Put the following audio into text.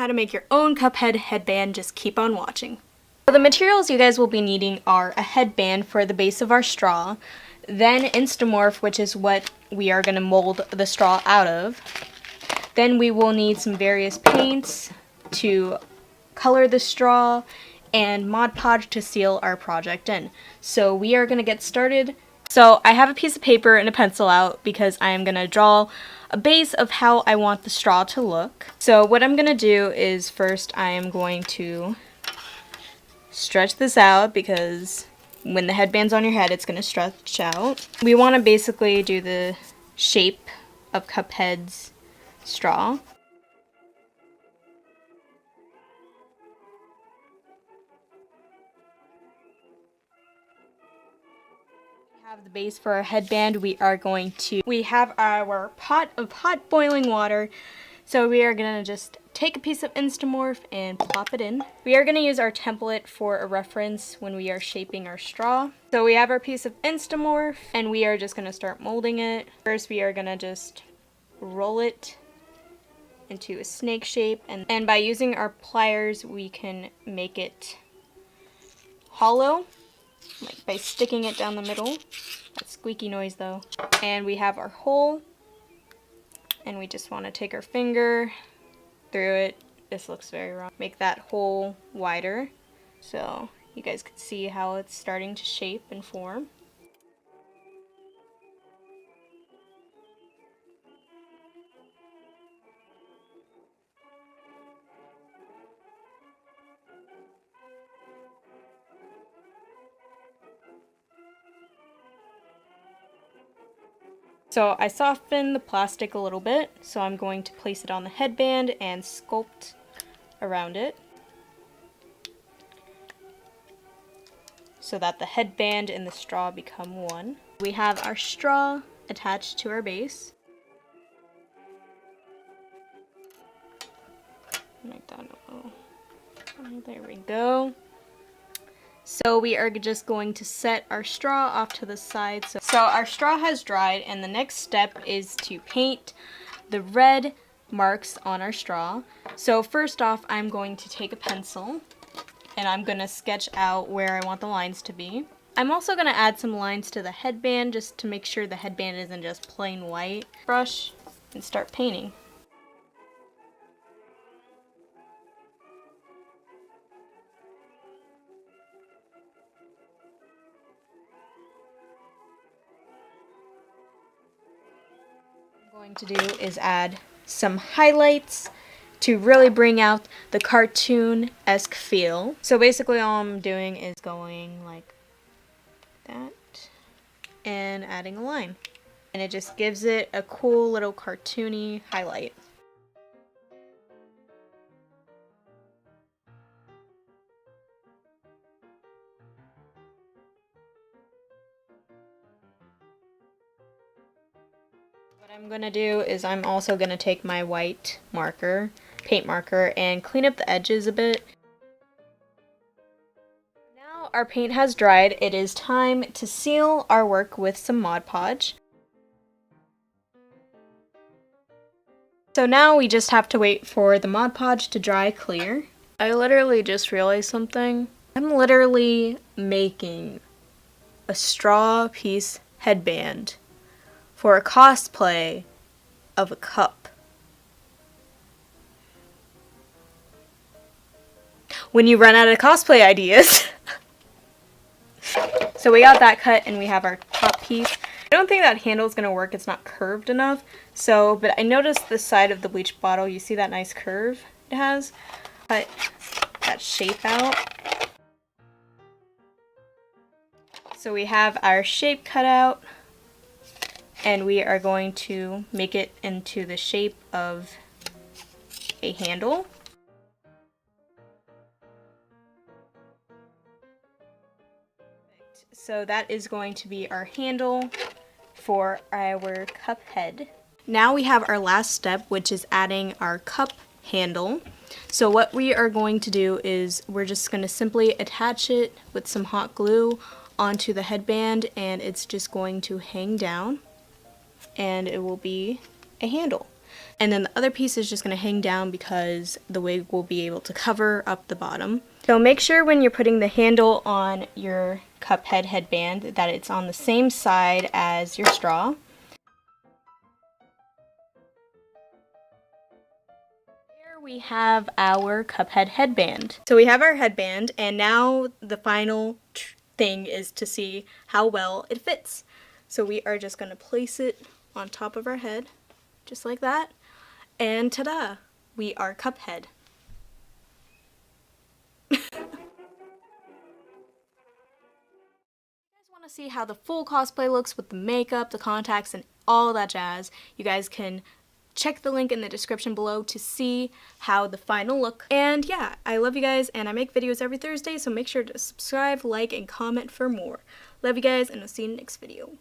how to make your own Cuphead headband, just keep on watching. So the materials you guys will be needing are a headband for the base of our straw, then Instamorph, which is what we are going to mold the straw out of. Then we will need some various paints to color the straw, and Mod Podge to seal our project in. So we are going to get started. So I have a piece of paper and a pencil out because I am going to draw a base of how I want the straw to look. So what I'm going to do is first I am going to stretch this out because when the headband's on your head it's going to stretch out. We want to basically do the shape of Cuphead's straw. Have the base for our headband. We have our pot of hot boiling water, so we are gonna just take a piece of Instamorph and plop it in. We are gonna use our template for a reference when we are shaping our straw. So we have our piece of Instamorph and we are just gonna start molding it. First we are gonna just roll it into a snake shape, and by using our pliers we can make it hollow, like by sticking it down the middle. That squeaky noise though. And we have our hole, and we just want to take our finger through it. This looks very wrong. Make that hole wider so you guys can see how it's starting to shape and form. So I softened the plastic a little bit, so I'm going to place it on the headband and sculpt around it so that the headband and the straw become one. We have our straw attached to our base. Make that a little. There we go. So we are just going to set our straw off to the side. So our straw has dried, and the next step is to paint the red marks on our straw. So first off, I'm going to take a pencil and I'm going to sketch out where I want the lines to be. I'm also going to add some lines to the headband just to make sure the headband isn't just plain white. Brush and start painting. Going to do is add some highlights to really bring out the cartoon-esque feel. So basically all I'm doing is going like that and adding a line. And it just gives it a cool little cartoony highlight. What I'm going to do is I'm also going to take my white marker, paint marker, and clean up the edges a bit. Now our paint has dried, it is time to seal our work with some Mod Podge. So now we just have to wait for the Mod Podge to dry clear. I literally just realized something. I'm literally making a straw piece headband for a cosplay of a cup. When you run out of cosplay ideas. So we got that cut and we have our top piece. I don't think that handle is going to work, it's not curved enough. So, but I noticed the side of the bleach bottle, you see that nice curve it has? Cut that shape out. So we have our shape cut out, and we are going to make it into the shape of a handle. So that is going to be our handle for our cup head. Now we have our last step, which is adding our cup handle. So what we are going to do is we're just going to simply attach it with some hot glue onto the headband, and it's just going to hang down and it will be a handle. And then the other piece is just going to hang down because the wig will be able to cover up the bottom. So make sure when you're putting the handle on your Cuphead headband that it's on the same side as your straw. Here we have our Cuphead headband. So we have our headband, and now the final thing is to see how well it fits. So we are just going to place it on top of our head, just like that, and ta-da! We are Cuphead. You guys want to see how the full cosplay looks with the makeup, the contacts, and all that jazz? You guys can check the link in the description below to see how the final look. And yeah, I love you guys, and I make videos every Thursday, so make sure to subscribe, like, and comment for more. Love you guys, and I'll see you in the next video.